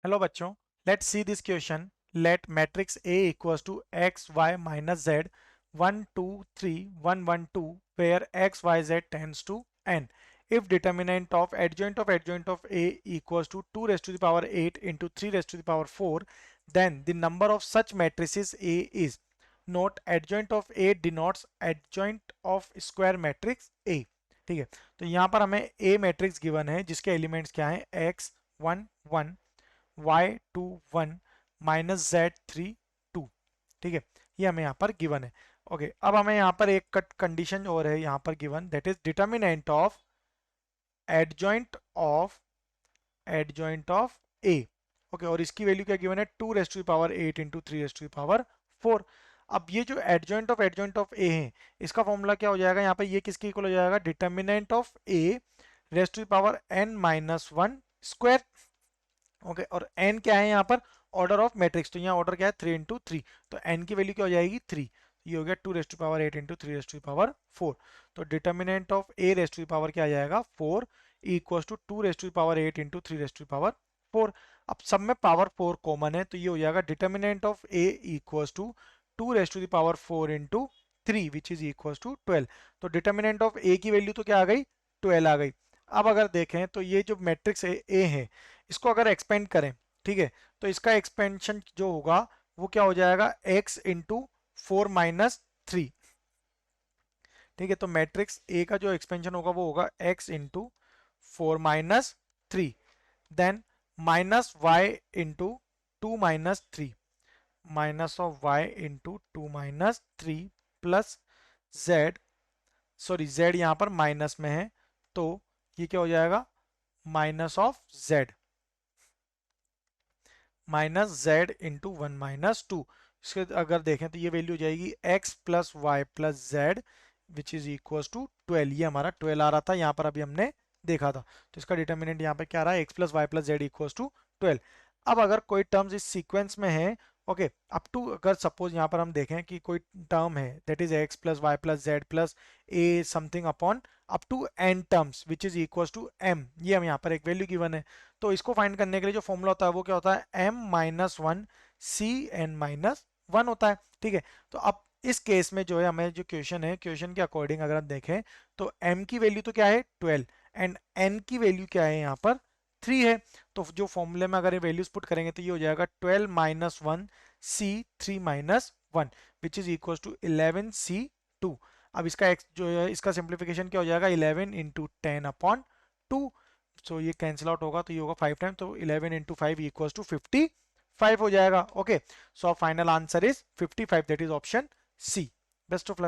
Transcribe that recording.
Hello बच्चों, let's see this question. Let matrix A equals to x y minus z 1 2 3 1 1 2 where x y z tends to n. If determinant of adjoint of A equals to 2 raised to the power 8 into 3 raised to the power 4, then the number of such matrices A is. Note adjoint of A denotes adjoint of square matrix A. ठीक है, तो यहाँ पर हमें A matrix given है जिसके elements क्या हैं, x 1 1 y21 माइनस z3 2. ठीक है, ये हमें यहाँ पर गिवन है. ओके, अब हमें यहाँ पर एक कंडीशन और है यहाँ पर given, that is determinant of adjoint of A. Okay, और इसकी वैल्यू क्या गिवन है, 2 raised to the power 8 into 3 raised to the power 4. अब ये जो एडजॉइंट ऑफ ए है, इसका फॉर्मूला क्या हो जाएगा, यहाँ पे ये किसके इक्वल हो जाएगा, determinant of A raised to the power n minus 1 square. Okay, और n क्या है यहाँ पर, ऑर्डर ऑफ मैट्रिक्स, तो यहाँ ऑर्डर क्या है 3 इंटू 3, तो n की वैल्यू क्या हो जाएगी 3. ये हो गया 2 raised to power 8 into 3 raised to power 4. तो determinant of a raised to power क्या आ जाएगा 4 equal to 2 raised to power 8 into 3 raised to power 4. अब सब में पावर 4 कॉमन है, तो ये हो जाएगा determinant of a equal to 2 raised to power 4 into 3 which is equal to 12. तो डिटर्मिनेंट ऑफ a की वैल्यू तो क्या आ गई, 12 आ गई. अब अगर देखें तो ये जो मैट्रिक्स a है, इसको अगर एक्सपेंड करें, ठीक है, तो इसका एक्सपेंशन जो होगा वो क्या हो जाएगा, x इंटू 4 माइनस 3. ठीक है, तो मैट्रिक्स ए का जो एक्सपेंशन होगा वो होगा x into 4 minus 3, then minus y into 2 minus 3, minus of y into 2 minus 3 plus z, sorry z यहाँ पर माइनस में है, तो ये क्या हो जाएगा, minus of z, minus Z into 1 minus 2. इसके अगर देखें तो ये वैल्यू हो जाएगी x plus Y plus Z which is equal to 12. ये हमारा 12 आ रहा था यहाँ पर, अभी हमने देखा था. तो इसका डिटर्मिनेंट यहाँ पे क्या आ रहा है, x plus Y plus Z equal to 12. अब अगर कोई टर्म्स इस सीक्वेंस में है, ओके, अप टू, अगर सपोज यहाँ पर हम देखें कि कोई टर्म है that is x plus Y plus Z plus A something upon up to n terms which is equal to m, ये हम यहाँ पर एक वैल्यू गिवन है. तो इसको फाइंड करने के लिए जो फॉर्मूला होता है वो क्या होता है, m minus 1 C N minus 1 होता है. ठीक है, तो अब इस केस में जो है हमें जो क्वेश्चन है, क्वेश्चन के अकॉर्डिंग अगर हम देखें तो m की वैल्यू तो क्या है 12 एंड n की वैल्यू क्या है यहाँ पर 3 है. तो जो फॉर्मूले में अगर ये वैल्यूज पुट करेंगे तो ये हो जाएगा 12 minus 1 C 3 minus 1 which is equal to 11 C 2. अब इसका x जो है, इसका सिंप्लीफिकेशन क्या हो जाएगा, 11 इंटू 10 अपॉन 2. सो ये कैंसिल आउट होगा तो ये होगा 5 टाइम, तो 11 इंटू 5 इक्वल टू 55 हो जाएगा. Okay, so final answer is 55, that is option C. Best of luck.